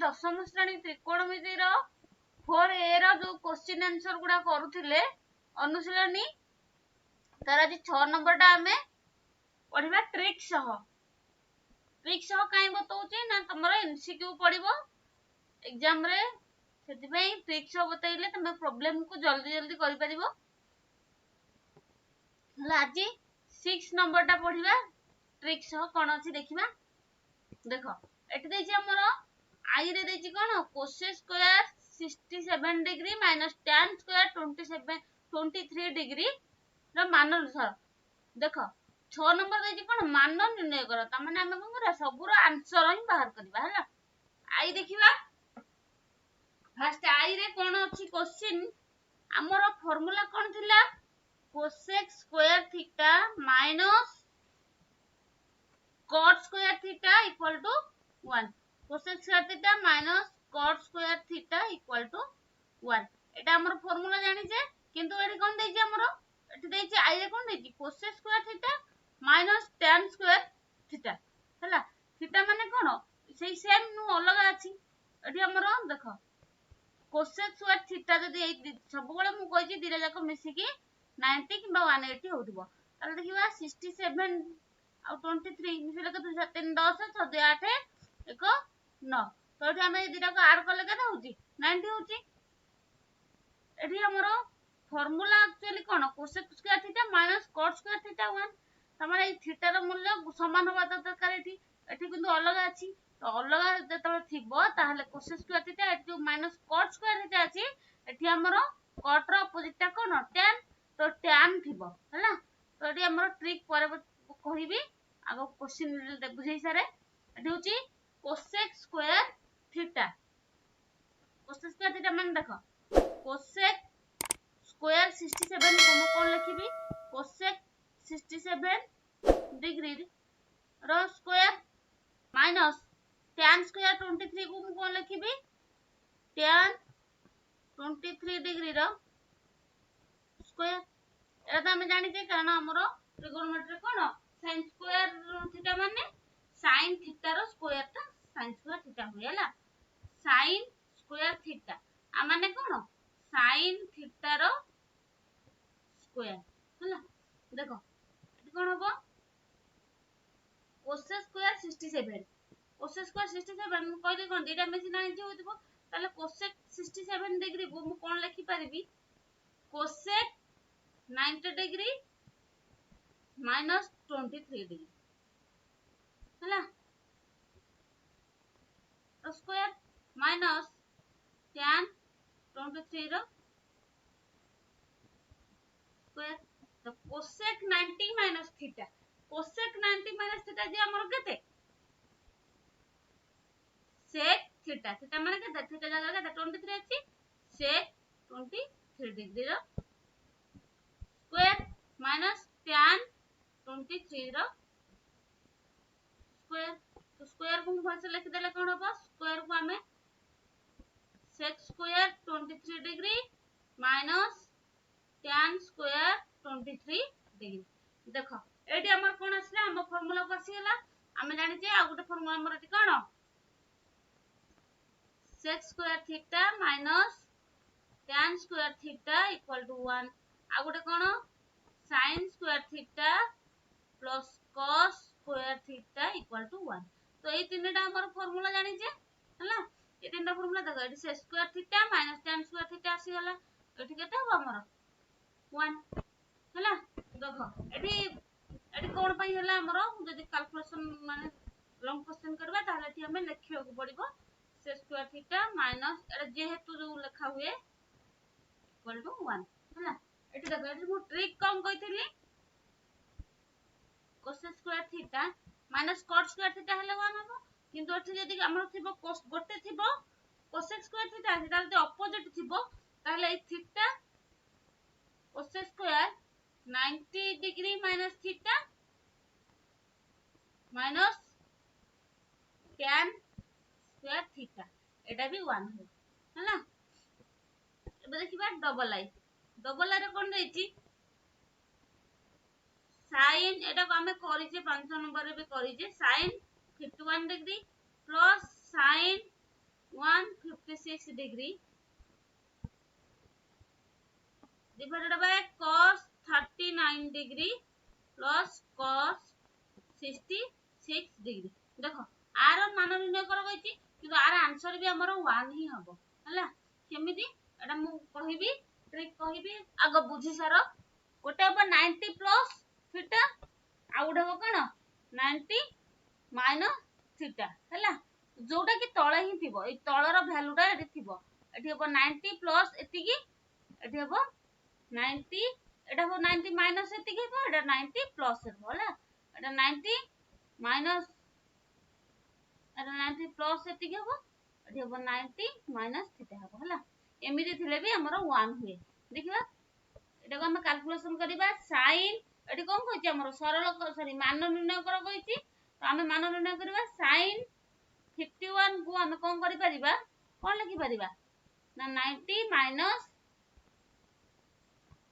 दशम श्रेणी त्रिकोणमिति 4A रो जो क्वेश्चन आंसर गुडा करूथिले अनुशीलनी तार आज 6 नंबर टा हमें पढ़िबा ट्रिक सह काई बताउची ना तमरो एमसीक्यू पड़िबो एग्जाम रे सेति पई ट्रिक सह बताइले तमे प्रॉब्लम को जल्दी जल्दी करि परिबो। हला आज 6 नंबर टा पढ़िबा ट्रिक सह कोन अछि देखिबा। देखो एठी देछि हमरो आई रे देछि कोन cos square 67 degree minus tan square 23 degree रो मान अनुसार देखो 6 नंबर देछि कोन मान निर्णय करो त माने हम कोन करा सबरो आंसर ही बाहर करबा हला। आई देखिबा फर्स्ट आई रे कोन अछि क्वेश्चन हमरो फार्मूला कोन थिला cosec square theta minus cot square theta equal to 1 cosec square theta minus cot square theta equal to 1 एटा हमर फार्मूला जानि जे किंतु एठी कोन देछि हमरो एठी देछि आई रे कोन देछि cosec square theta minus tan square theta हला। थीटा माने कोन सेही सेम नु अलग अछि एठी हमरो देखो cosec स्क्वायर थीटा जदी एई सब बेले मु कहि जे दिरा जाक मिसी की 90 किबा 180 होतबो ताले देखिबा 67 आ 23 मिसले के 2 3 10 6 2 8 1 9 तो एठी हमें दिरा को ऐड करले केते होची 90 होची। एठी हमरो फार्मूला एक्चुअली कोन cosec square theta minus cot square theta 1 तमारे ए थीटा रो मूल्य समान होबा दरकार एठी किंतु अलग अछि तो अलग जतबे थिबो ताहले cosec स्क्वायर थीटा एठी माइनस cot स्क्वायर थीटा अछि एठी हमरो cot रो अपोजिट टा कोन tan तो tan थिबो हला। तो एठी हमरो ट्रिक पर कहिबी आगो क्वेश्चन बुझै सारे एठी होची cosec स्क्वायर थीटा माने देखो cosec स्क्वायर 67 को म कोन लिखिबी cosec 67 डिग्री रो स्क्वायर माइनस tan स्क्वायर 23 को म कोन लिखिबी tan 23 डिग्री रो स्क्वायर एटा तो हम जानि जे कारण हमरो ट्रिगोनोमेट्री कोन sin स्क्वायर थीटा माने sin थीटा रो स्क्वायर ता sin स्क्वायर थीटा होयला sin स्क्वायर थीटा आ माने कोन sin थीटा रो स्क्वायर हला। देखो एटी कोन होबो cos स्क्वायर 67 मु कहले कोन दिटा मेसी 90 होतबो ताले cosec 67 डिग्री को मु कोन लिखि परिबी cosec 90 डिग्री माइनस 23 डिग्री हला तो स्क्वायर माइनस tan 23 रो स्क्वायर तो cosec 90 minus theta cosec 90 minus theta जे हमर केते sec थीटा थीटा माने केते थीटा जगह केते 23 अछि sec 23 डिग्री रो स्क्वायर माइनस tan 23 रो स्क्वायर तो स्क्वायर को हम से लिख देले कोन होबो स्क्वायर को हमें sec square 23 degree minus tan square 23 degree. देखो एटी हमर कोन आसला हम फार्मूला को आसीला हम जानि जे आ गुटे फार्मूला हमर एटी कोन sec square theta minus tan square theta equal to 1 आ गुटे कोन sin square theta plus cos square theta equal to 1 तो ए तीनटा हमर फार्मूला जानि जे हला ए तीनटा फार्मूला देखो eighty sec square theta minus tan square theta आसी गला एटी केते हो हमर 1 हला। देखो एटी कोन पई हला हमर जदी कैलकुलेशन माने लॉन्ग क्वेश्चन करबा ताहले एटी हमें लिखियो को पड़िबो sec स्क्वायर थीटा माइनस एटा जेहेतु जो लिखा हुए इक्वल टू 1 हला। एटी देखो एटी मु ट्रिक कम कहितली cos square theta minus cot square theta हले 1 हबो किंतु एटी जदी हमर थिबो cos गोटे थिबो cosec स्क्वायर थीटा सेटा जदी अपोजिट थिबो ताहले ए theta cos square 90 degree minus theta minus tan square theta एटा भी 1 हो हला। एबे देखिबा डबल आई रे कोन देछि sin एटा को हमें करिजे 5 नंबर रे भी करिजे sin 51 degree plus sin 156 degree divided by cos 39 degree plus cos 66 degree। देखो आर मान निर्णय कर कहछि किंतु आर आंसर भी हमर 1 ही हबो हला केमिति एटा मु कहिबी ट्रिक कहिबी आगो बुझी सारो गोटे अब 90 प्लस थीटा आ उडे हो कोन 90 माइनस थीटा हला जोटा कि तळे ही थिबो ए तळर वैल्यूटा एठी थिबो एठी हो 90 प्लस एतिकी एठी हो 90 एटा हो 90 माइनस एतिकी हो एटा 90 प्लस हो हला एटा 90 माइनस एटा 90 प्लस एतिकी हो एठी हो 90 माइनस थीटा हो हला एमिति थिले भी हमर 1 हुए देखिबा एटा को हम कैलकुलेशन करिबा sin एठी कोन कहछि हमर सरल सॉरी मान निर्णय कर कहछि तो हम मान निर्णय करिबा sin 51 को हम कोन करि परिबा कोन लिखि परिबा ना 90 माइनस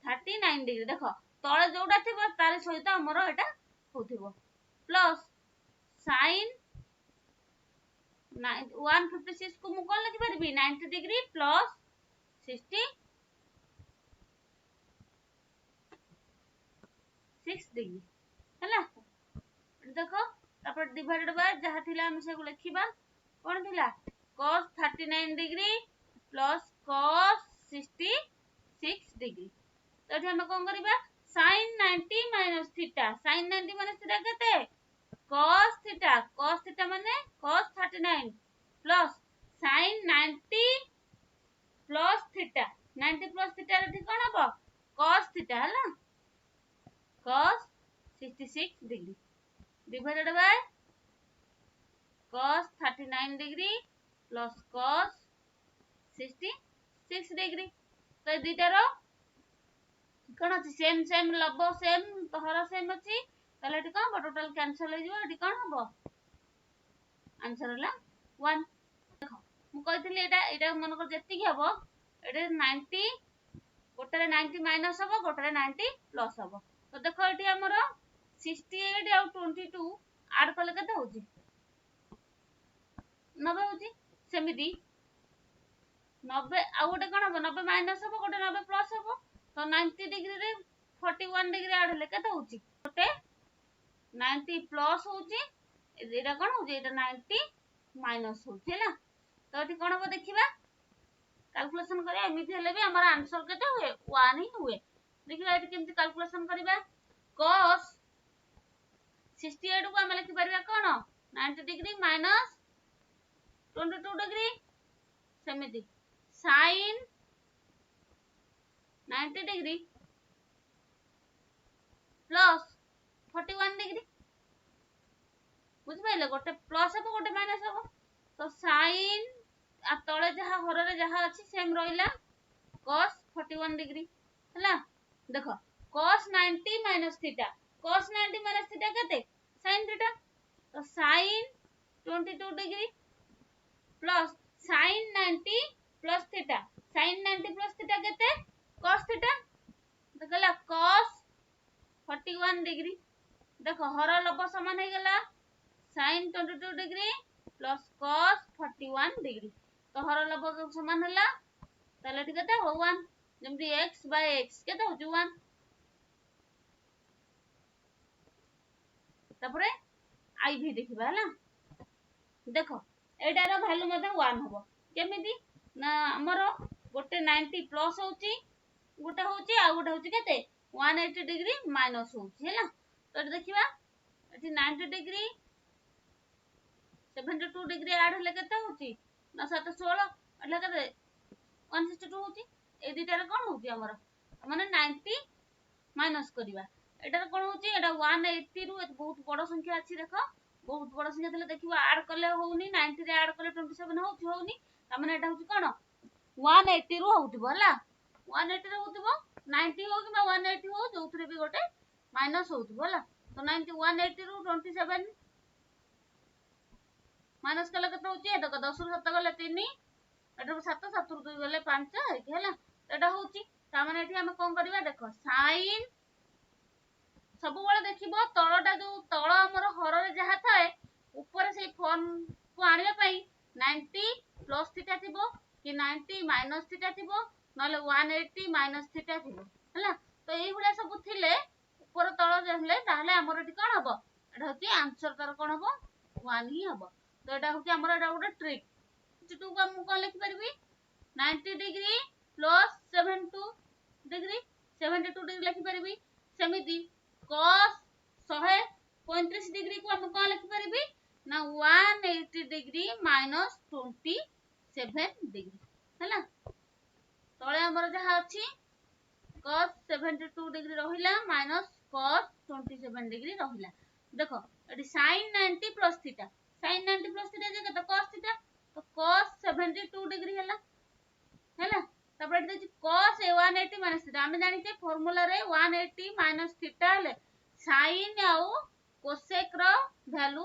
39 डिग्री देखो तळे जोटा थिबो तार सहित हमर एटा होथिबो प्लस sin 156 को मु कोन लिखि परबी 90 डिग्री प्लस 66 डिग्री हला देखो तापर डिवाइडेड बाय जहा थिला हम से को लिखिबा कोन थिला cos 39 degree plus cos 66 degree तो हम कोन करबा sin 90 minus theta sin 90 minus theta केते cos थीटा माने cos 39 plus sin 90 plus theta 90 plus theta रे कोन हबो cos थीटा हला cos 66 degree divided by cos 39 degree plus cos 66 degree तो दीटा रो कोन अछि सेम सेम लबो सेम तोहरा सेम अछि तले एटी कोन टोटल कैंसिल हो जिवो एटी कोन हबो आंसर हला 1 देखो मु कहितली एटा मन को जेति की हबो एटे 90 गोटरे 90 माइनस हबो गोटरे 90 प्लस हबो तो देखो एटी हमरो 68 और 22 ऐड कले कते होजी 90 होजी सेमिति 90 आ गोटे कोन हबो 90 माइनस हबो गोटे 90 प्लस हबो तो 90 डिग्री रे 41 डिग्री ऐड ले कते होजी गोटे 90 प्लस होजी एटा कोन होजी एटा 90 माइनस होजी हैला तो एटी कोन हबो देखिबा कैलकुलेशन करिया एमिति हेले भी हमर आंसर केते हुए 1 ही हुए देखिबा एटी केमति कैलकुलेशन करिबा cos 68 को हम लिखि परिबा कोन 90 डिग्री माइनस 22 डिग्री सेमिति sin 90 डिग्री प्लस 41 डिग्री बुझ पाइले गोटे प्लस हबो गोटे माइनस हबो तो sin आ तळे जहा हर रे जहा अछि सेम रहिला cos 41 डिग्री हला देखो cos 90 minus theta cos 90 minus theta केते sin थीटा तो sin 22 degree plus sin 90 plus theta sin 90 plus theta केते cos थीटा तो गला cos 41 डिग्री देखो हर लब समान हे गला sin 22 degree plus cos 41 degree तो हर लब समान हला ताले एटी केते हो 1 जेमति x बाय x केते हो 1 तापरे i भी देखिबा हला देखो एटार वैल्यू मते 1 हबो केमिति ना हमरो गोटे 90 प्लस होची गोटे होची आ गोटे होची केते 180 डिग्री माइनस होची हैला तो देखिबा एटी 90 डिग्री 72 डिग्री ऐड हले केते होची ना 716 એટલે केते 162 होची ए दिटार कोन होची हमर माने 90 माइनस करबा एटार कोन होची एटा 180 रु बहुत बड़ संख्या अछि देखो बहुत बड़ संख्या थले देखिबा ऐड करले होउनी 90 रे ऐड करले 27 होउची होउनी त माने एटा होची कोन 180 रु होउतबो हला 180 रे होउतबो 90 हो कि 180 हो जोथरे भी गोटे माइनस होउतबो हला तो 90 180 रु 27 माइनस कले कत होची एटा 10 रु 7 गले 3 एटा 7 7 रु 2 गले 5 हैला एटा होची ता माने एठी हम कोन करबा देखो sin सब बेले देखिबो तळटा जो तळ हमर हर रे जहा थाए ऊपर से फॉर्म को आनिबा पई 90 प्लस थीटा थिबो कि 90 माइनस थीटा थिबो नले 180 माइनस थीटा थिबो हैला। तो एई भलिया सब थिले ऊपर तळ हेले ताहले हमर एठी कोन हबो एटा होची आंसर तार कोन हबो 1 ही हबो। तो एटा होची हमर एटा गोटे ट्रिक टू को हम कोन लिखि परबी 90 डिग्री प्लस 72 डिग्री 72 डिग्री लिखि परबी। सेमिति cos 135 डिग्री को हम कोन लिखि परबी ना 180 डिग्री माइनस 27 डिग्री हैला। तळे हमर जहा अछि cos 72 डिग्री रहिला माइनस cos 27 डिग्री रहिला। देखो एटी sin 90 plus theta sin 90 plus theta जे कत cos थीटा तो cos 72 डिग्री हैला हैला। तापर एटी देछि cos 180 माइनस थीटा हम जानि छे फार्मूला रे 180 माइनस थीटा ले sin आउ cosec रो वैल्यू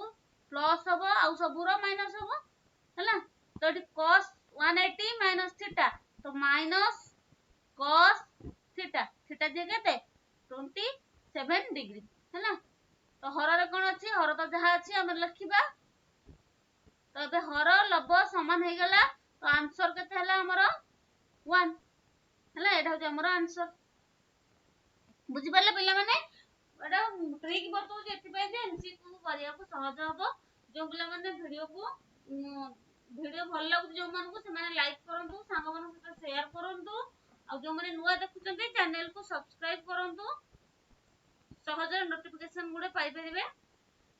प्लस हबो आउ सबु रो माइनस हबो हैला। तो एटी cos 180 माइनस थीटा तो माइनस cos थीटा थीटा जे केते 27 डिग्री हैला। तो हर रे कोन अछि हर तो जहा अछि हम लिखिबा। तो बे हर लब समान हे गेला तो आंसर केते हला हमर 1 हैला। एटा होय हमर आंसर बुझि परले पिला माने एटा ट्रिक बतौ जे एति पे जे एमसीक्यू करिया को सहज हबो। जो पिला माने वीडियो भल लागु जो मन को से माने लाइक करंतु सांग मन को शेयर करंतु आ जो माने नुआ देखुचंती चैनल को सब्सक्राइब करंतु सहज नोटिफिकेशन गुडे पाई परिबे।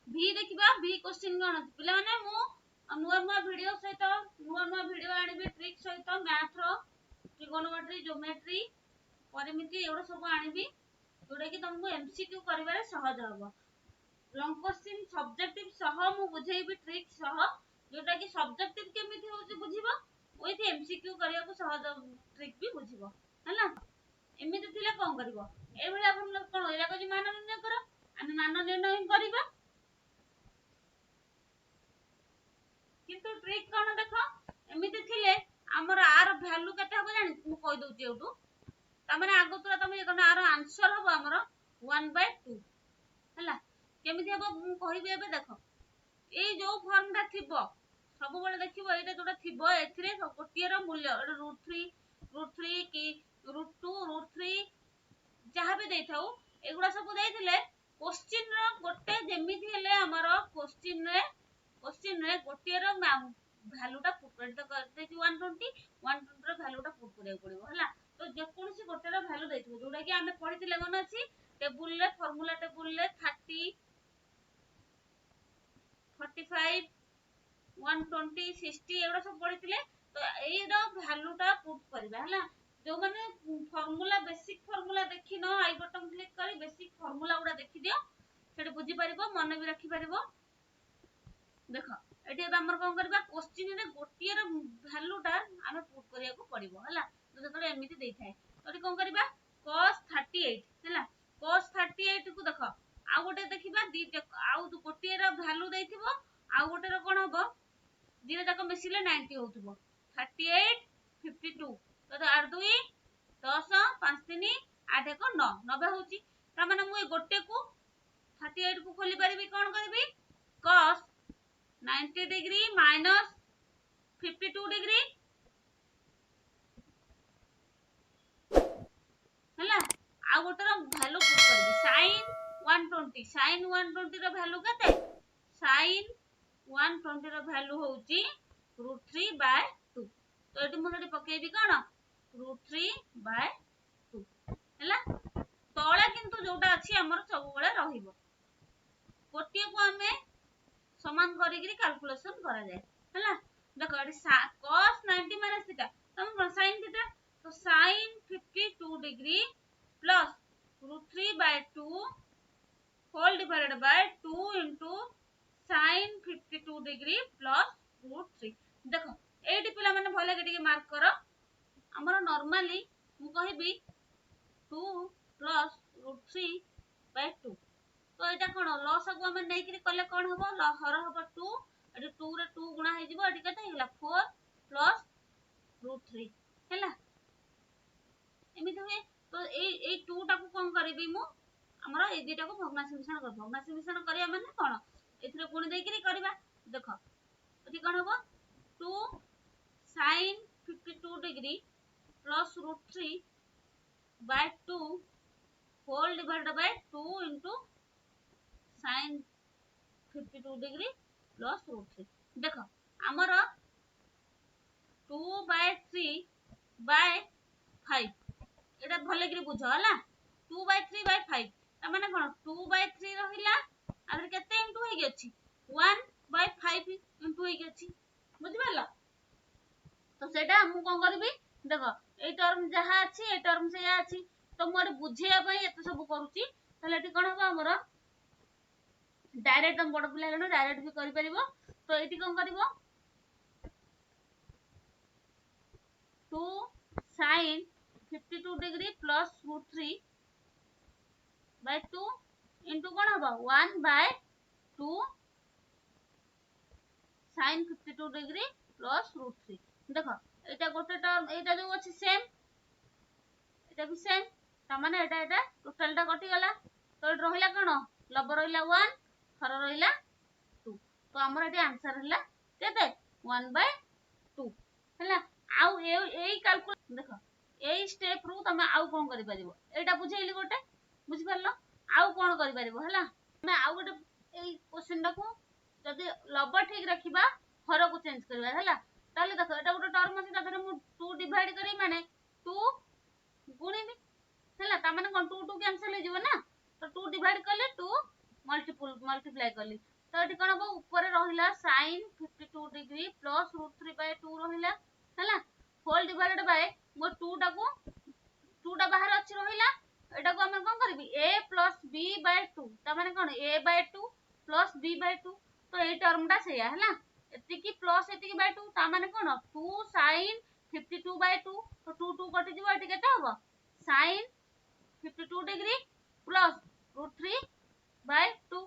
भी देखिबा भी क्वेश्चन कोन पिला माने मु नुआ वीडियो सहित नुआ वीडियो आनिबे ट्रिक सहित मैथ रो ट्रिगोनोमेट्री ज्योमेट्री परिमिति एवढ सब आनिबी जोडा कि तुमको एमसीक्यू करिवारे सहज हबो। लॉन्ग क्वेश्चन सब्जेक्टिव सह मु बुझेइबी ट्रिक सह जोटा कि सब्जेक्टिव केमिति होची बुझिबो विथ एमसीक्यू करिया को सहज ट्रिक भी बुझिबो हैला। एमिति थिले कोन करबो ए भली आपण कोन एला को मान निर्णय करो हम मान निर्णय करबा। किंतु ट्रिक कोन देखो एमिति थिले हमर आर वैल्यू केते हो जानि मु कहि दउची एटू त माने आगो तुरा तमे कोन आर आंसर हो हमर 1/2 हैला। केमिति हबो मु कहिबे एबे देखो ए जो फॉर्म ता थिबो सब बळे देखिबो एटा जोटा थिबो एथिरे गोटिए रो मूल्य एटा √3 की √2 √3 जहा भी देथाउ एगुडा सब देथिले क्वेश्चन रो गोटे जेमिति हेले हमर क्वेश्चन रे गोटिए रो वैल्यू ता पुट कर तो करते 120 रो वैल्यू ता पुट करे पड़िबो हैला। तो जे कोनसी गोटे रो वैल्यू देथिबो जोटा कि हमें पढिथिले मन अछि टेबुल ले फार्मूला टेबुल ले 30 45 120 60 एगुडा सब पढिथिले। तो एई रो वैल्यू ता पुट करबा हैला। जो माने फार्मूला बेसिक फार्मूला देखिनो आई बटन क्लिक करी बेसिक फार्मूला गुडा देखि दियो सेठी बुझी परिबो मन भी रखि परिबो। देखो एठी अब हमर कोन करबा क्वेश्चन रे गोटिए रो वैल्यू ता हमें पुट करिया को पड़िबो हैला। तो जतले एमिति देई थाए तो कोन करबा cos 38 हैला। cos 38 को देखो आ गोटे देखिबा दी आउ गोटिए रो वैल्यू देथिबो आ गोटे रो कोन हबो दिने तक मिसिले 90 होतबो 38 52 तो 8 2 10 5 3 8 1 9 90 होची त माने मु गोटे को 38 को खोली परबी कोन करबी cos 90 डिग्री माइनस 52 डिग्री हैला। आ गोटे रो वैल्यू पुट करबी sin 120 रो वैल्यू केते sin 120 रो वैल्यू होची √3/2 तो एटी मु एटी पकेबी कोन √3/2 हैला। तळे किंतु जोटा अछि हमर सब बळे रहिबो गोटिए को हमें समान करिगिरी कैलकुलेशन करा जाय हैला। देखो एटी cos 90 माइनस थीटा तम sin थीटा तो sin 52 degree plus √3/2 whole divided by 2 into sin 52 degree plus √3 देखो एटी पिला माने भले के मार्क करो हमर नॉर्मली मु कहिबी 2 प्लस √3/2 तो एटा कोन लॉस को हम नै कि कले कोन हबो हर हबो 2 एटी 2 रे 2 गुणा हे जिवो एटी केते हेला 4 प्लस √3 हैला। एमिति हुए तो ए 2 टा को कोन करबी मु हमरा ए दुटा को भग्नांश मिश्रण करिया माने कोन एथिरे गुण देई कि करबा देखो एठी कोन हबो 2 sin 52 degree plus √3 by 2 whole divided by 2 into sin 52 degree plus √3 देख आमर 2/3 by 5 एटा भले कि बुझ हला 2/3 by 5 ता माने कोन 2/3 रहिला आर केते इनटू हे गेछि 1/5 इनटू हे गेछि बुझि परला तो सेटा हम कोन करबी देखो ए टर्म जहा अछि ए टर्म से या अछि तो मोर बुझिया पई एते सब करूची तले एटी कोन हो हमर डायरेक्ट हम बड़ पिला गनो डायरेक्ट भी करि परिबो तो एटी कोन करबो 2 sin 52 degree plus √3 by 2 into कोन हबो 1/2 sin 52 डिग्री प्लस √3 देखो एटा गोटे टर्म एटा जो अछि सेम एटा भी सेम ता माने एटा टोटल टा कटि गला तो एट रहिला कोन लब रहिला 1 हर रहिला 2 तो हमर एटी आंसर हला केते 1/2 हला आउ एई कैलकुलेट देखो एई स्टेप रु तमे आउ कोन करि परिबो एटा बुझेइली गोटे बुझि परलो आउ कोन करि परिबो हला मैं आउ गोटे एई क्वेश्चन देखो जदि लब ठीक रखिबा हर को चेंज करबा हला ताले देखो एटा गोटे टर्म अछि तादरे मु 2 डिवाइड करी माने 2 गुणिबी हला ता माने कोन 2 कैंसिल हो जिवो ना तो 2 डिवाइड करले 2 मल्टीप्लाई करली तो एटी कोन हो ऊपर रहिला sin 52 डिग्री प्लस √3/2 रहिला हला होल डिवाइडेड बाय मो 2 टा को 2 टा बाहर अछि रहिला एटा को हम कोन करबी a + b/2 ता माने कोन a/2 + b/2 तो ए टर्म टा सेया हला एति की प्लस एति की बाय 2 ता माने कोन 2 sin 52/2 तो 2 2 कटि जिवो एति केते हबो sin 52 डिग्री प्लस √3/2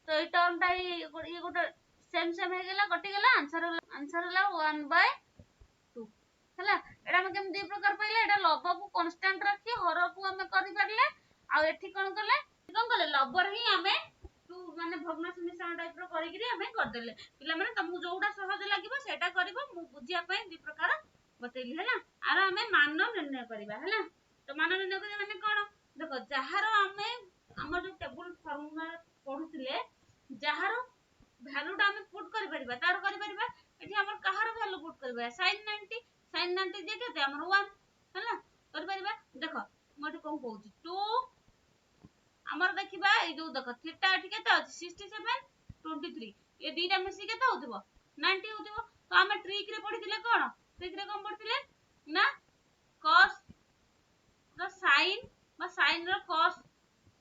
तो ए टर्म टा ये गोटे सेम हे गेला कटि गेला आंसर हला 1/2 हला एटा हम केम दी प्रकार पइले एटा लब को कांस्टेंट रखी हर को हम करि परले आ एठी कोन कले लबर ही हमें तू माने भग्नांश मिश्रण टाइप रो करि गिरी हमें कर देले पिला माने तुमको जोउडा सहज लागिबो सेटा करिवो मु बुझिया पई दी प्रकार बतैली हला आर हमें मान निर्णय करिबा हला तो मान निर्णय करिया माने कोन देखो जहारो हमें हमर जो टेबल फॉर्मूला पढुतिले जहारो वैल्यू टा हमें पुट करि परिबा तार करि परिबा एठी हमर कहार वैल्यू पुट करबा sin 90 जे केते हमर 1 हला करि परिबा देखो मोटी कोन कहूची 2 हमर देखिबा ए जो देखो थीटा एठी केते अछि 67 23 ए दीटा मिसी केते होतिबो 90 होतिबो तो हमें ट्रिक रे पढितिले कोन ट्रिक रे कोन पढितिले ना cos द sin बा sin रो cos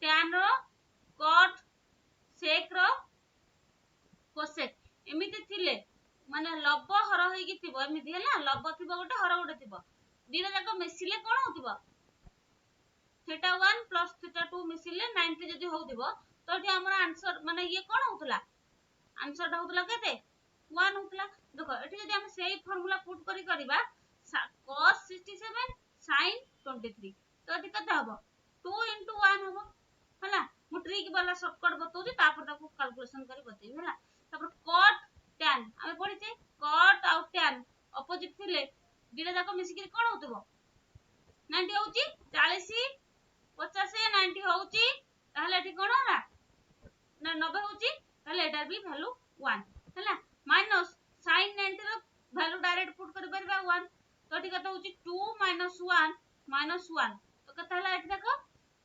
tan रो cot sec रो cosec एमिति थिले माने लब हर होई कि थिबो एमिति हला लब थिबो गोटे हर गोटे थिबो दीटा जाको मिसिले कोन होतिबो थीटा 1 + थीटा 2 मिसिले 90 जदी होतिबो तो एठी हमर आंसर माने ये कोन होतला आंसर टा होतला केते 1 होतला देखो एठी जदी हम सेही फार्मूला पुट करी करबा cos 67 sin 23 तो एठी केते हबो 2 * 1 हबो हला मु ट्रिक वाला शॉर्टकट बतौजी तापर ताको कैलकुलेशन करी बतेबी हला तापर cot tan हमें पढिचे cot आउ tan अपोजिट थिले दिले जाको मिसी के कोन होतबो 90 होची 40 50 90 होची ताहले एठी कोन होला ना 90 होची ताहले एटार भी वैल्यू 1 हला माइनस sin 90 रो वैल्यू डायरेक्ट पुट करि परबा 1 तो एठी कत होची 2 - 1 -1 तो कत हला एठी देखो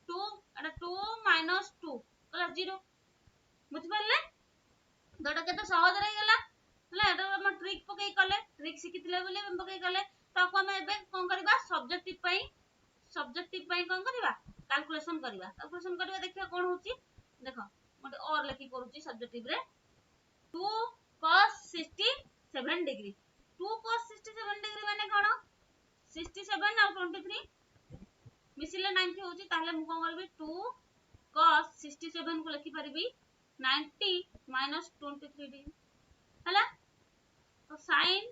2 एटा 2 - 2 कला 0 बुझि परले दोटा केते सहज रहि गेला हला एटा हम ट्रिक पकई कले ट्रिक सिखितले बोली हम पकई कले ताको हम एबे कोन करबा सब्जेक्टिव पई कोन करबा कैलकुलेशन करबा देखिया कोन होची देखो मते और लिखि करूची सब्जेक्टिव रे 2 cos 67 डिग्री 2 cos 67 डिग्री माने कोन 67 और 23 मिसिले 90 होची ताहले मु कोन करबी 2 cos 67 को लिखि परबी 90 - 23 डिग्री हला तो sin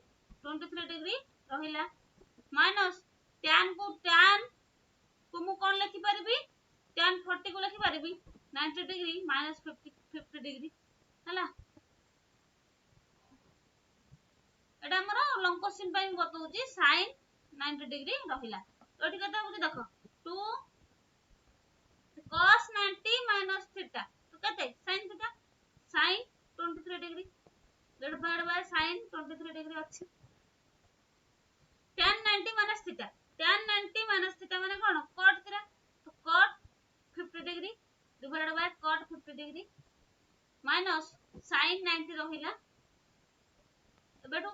23 डिग्री रहिला माइनस tan को मु कोन लिखि परबी tan 40 को लिखि परबी 90 डिग्री -50 डिग्री हला एटा हमर लॉन्ग क्वेश्चन पे बताउची sin 90 डिग्री रहिला तो एठी कते होची देखो 2 cos 90 minus theta तो कते sin theta sin 23 degree divide by sin 23 degree अछि tan 90 minus theta tan 90 minus theta माने कोन cot थीटा तो cot 50 degree divide by cot 50 degree minus sin 90 रहिला एबेटू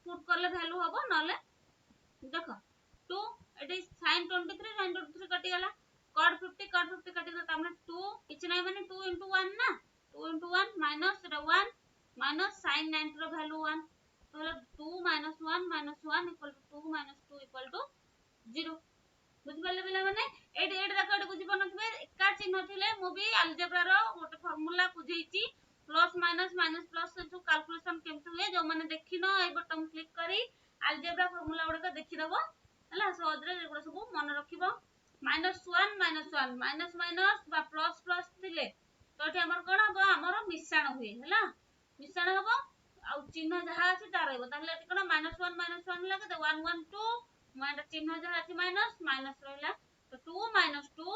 पुट करले वैल्यू हबो नले देखो 2 एटी sin 23 कटि गला cot 50 कटि गला तामने 2 किछ नै माने 2 into 1 ना 2 into 1 minus 1 minus sin 90 रो वैल्यू 1 तो 2 minus 1 equal to 2 minus 2 equal to 0 बुझि पाले पिला माने एटी देखो एटी बुझि पनथबे एका चिन्ह थिले मु भी अलजेब्रा रो गोटे फार्मूला बुझेइची प्लस माइनस माइनस प्लस जो कैलकुलेशन केमते हुए जो माने देखिनो ए बटन क्लिक करी अलजेब्रा फार्मूला गुडा देखि दबो हला सहज रे एगुडा सब मन रखिबो -1 -1 माइनस माइनस बा प्लस प्लस थिले तो एठी हमर कोन हबो हमर मिश्रण हुए हला मिश्रण हबो आ चिन्ह जहा अछि ता रहबो ताले एठी कोन -1 लागे त 1 1 2 माने चिन्ह जहा अछि माइनस माइनस रहला तो 2 - 2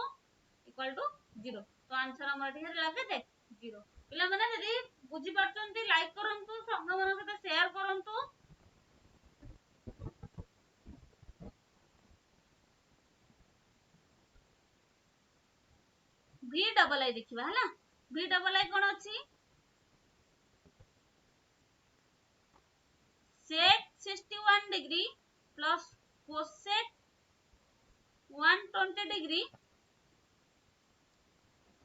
= 0 तो आंसर हमर एठी लागे दे 0 पिला माने यदि बुझी परछंती लाइक करंतु संग मन के शेयर करंतु v डबल आई देखिबा हला v डबल आई कोन अछि sec 61 degree plus cosec 120 degree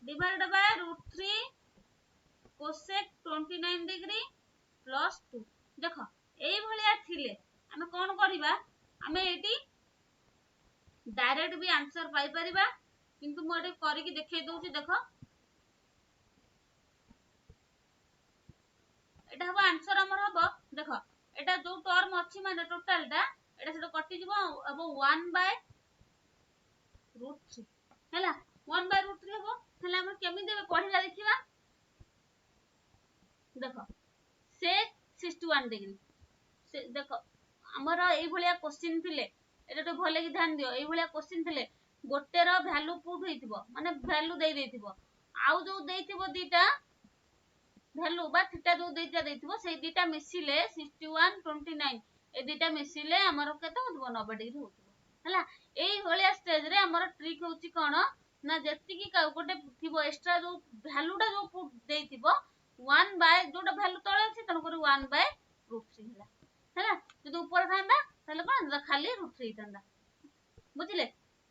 divide by √3 cosec 29 degree plus 2 देखो एई भलिया थिले हमें कोन करिबा हमें एटी डायरेक्ट भी आंसर पाई परिबा किंतु मो एटी करि कि देखै दोची देखो एटा हबो आंसर हमर हबो देखो एटा जो टर्म अछि माने टोटल टा एटा सेटा कटि जिवो अब 1/√3 हैला 1/√3 हबो हैला हम केमि देबे पढिला देखिबा देखो sec 61 डिग्री से देखो हमर एई भलिया क्वेश्चन थिले एटा तो भले कि ध्यान दियो एई भलिया क्वेश्चन थिले गोटे रो वैल्यू पुट होइतिबो माने वैल्यू देई देतिबो आउ जो देइतिबो दीटा वैल्यू बा थीटा जो देइतिबो सेई दीटा मिसिले 61 29 ए दीटा मिसिले हमर केते होतबो 90 डिग्री होतबो हला एई भलिया स्टेज रे हमर ट्रिक होची कोन ना जत्ति की गोटे थिबो एक्स्ट्रा जो वैल्यू टा जो पुट देइतिबो 1 बाय जोटा वैल्यू तळे अछि तन कर 1/√3 हला हला जदि ऊपर थांदा तले कोन खाली √3 थांदा बुझिले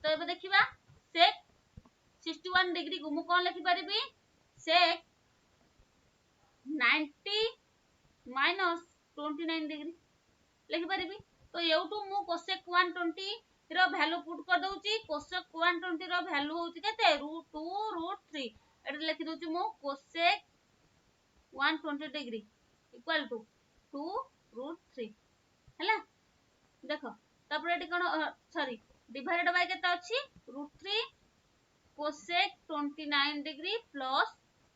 तो एबे देखिबा sec 61 डिग्री को मु कोन लिखि परिबी sec 90 minus 29 डिग्री लिखि परिबी तो एउटू मु cosec 120 रो वैल्यू पुट कर दउची cosec 120 रो वैल्यू होची केते √2 √3 एटा लिखि दउची मु cosec 120 डिग्री इक्वल टू 2 √3 हला देखो तापर एटी कोन सॉरी डिवाइडेड बाय केता अछि √3 cosec 29 डिग्री प्लस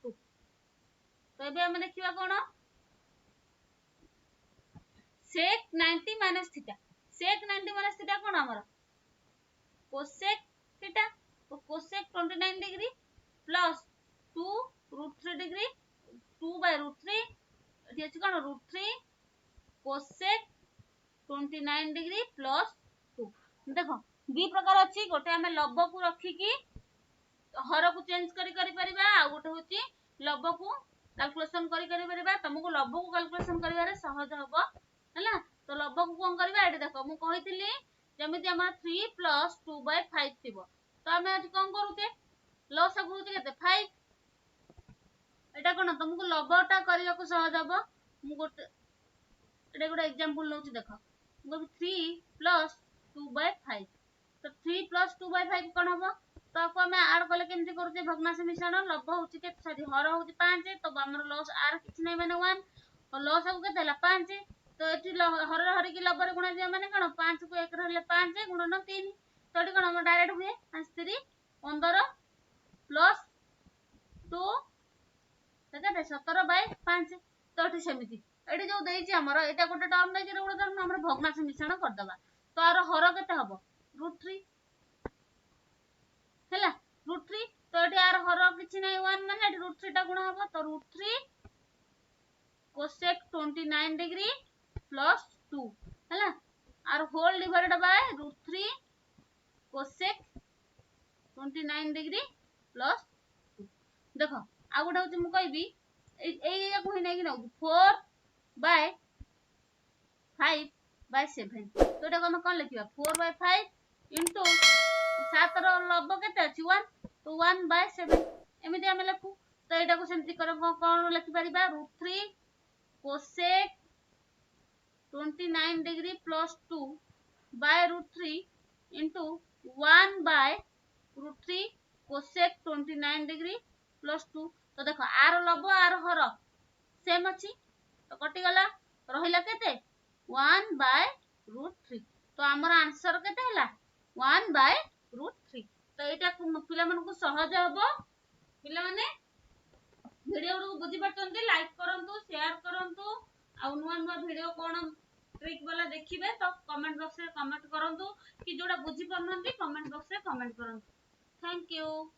2 तो एबे हम देखिबा कोन sec 90 minus theta sec 90 minus theta कोन हमर cosec theta तो cosec 29 डिग्री प्लस 2 √3 डिग्री 2/√3 एठी अछि कोन √3 cosec 29 डिग्री प्लस 2 देखो दी प्रकार अछि गोटे हमें लब्ध को रखी की हर को चेंज करि परिबा आ गोटे होची लब्ध को कैलकुलेशन करि परिबा तुमको लब्ध को कैलकुलेशन करिवारे सहज हबो हला तो लब्ध को कोन करबा एठी देखो मु कहितली जेमिति हमर 3 + 2/5 थिबो तो हमें एठी कोन करूते लॉस होउची केते 5 एटा कोन तुमको लब्धटा करिया को सहज हबो मु गोटे एटा गोटे एग्जांपल नउची देखो मु 3 + 2/5 तो 3 + 2/5 कोन हबो तो आपको हमें ऐड करले केमति करूते भग्नांश मिश्रण लब्ध होउची के सॉरी हर होउची 5 तो हमर लॉस आर किछ नै माने 1 और लॉस को केते हला 5 तो एठी हर हर की लब्ध रे गुणा जे माने कोन 5 को 1 रहले 5 गुणन 3 तो एठी कोन हम डायरेक्ट हुए 5 3 15 + 2 केते 17/5 तो एठी सेमिति एटी जो देइछि हमर एटा गोटे टर्म देइछि गोटे टर्म हमर भग्नांश मिश्रण कर दबा तो आर हर केते हबो √3 हैला √3 तो एटी आर हर किछि नै 1 माने एटी √3 टा गुणा हबो तो √3 cosec 29 डिग्री प्लस 2 हैला आर whole divided by √3 cosec 29 degree plus 2 देखो आ गोटे होछि मु कहबी एई को नै कि 4 बाय 5 बाय 7 तो एटा हम कोन लिखिबा 4 बाय 5 इनटू 7 रो लब केते अछि 1 तो 1 बाय 7 एमिति हम लिखु तो एटा को सेमति कर कोन लिखि परिबा √3 cosec 29 degree plus 2 by √3 into 1 by √3 cosec 29 degree plus 2 तो देखो आर लब आर हर सेम अछि तो कटि गला रहिला केते 1 बाय √3 तो हमर आंसर केते हला 1 बाय √3 तो एटा पिला मन को सहज हबो पिला माने वीडियो को बुझी परछंती लाइक करंतु शेयर करंतु आ नुवा नुवा वीडियो कोन ट्रिक वाला देखिबे तो कमेंट बॉक्स रे कमेंट करंतु कि जोडा बुझी परनंती कमेंट बॉक्स रे कमेंट करंतु थैंक यू।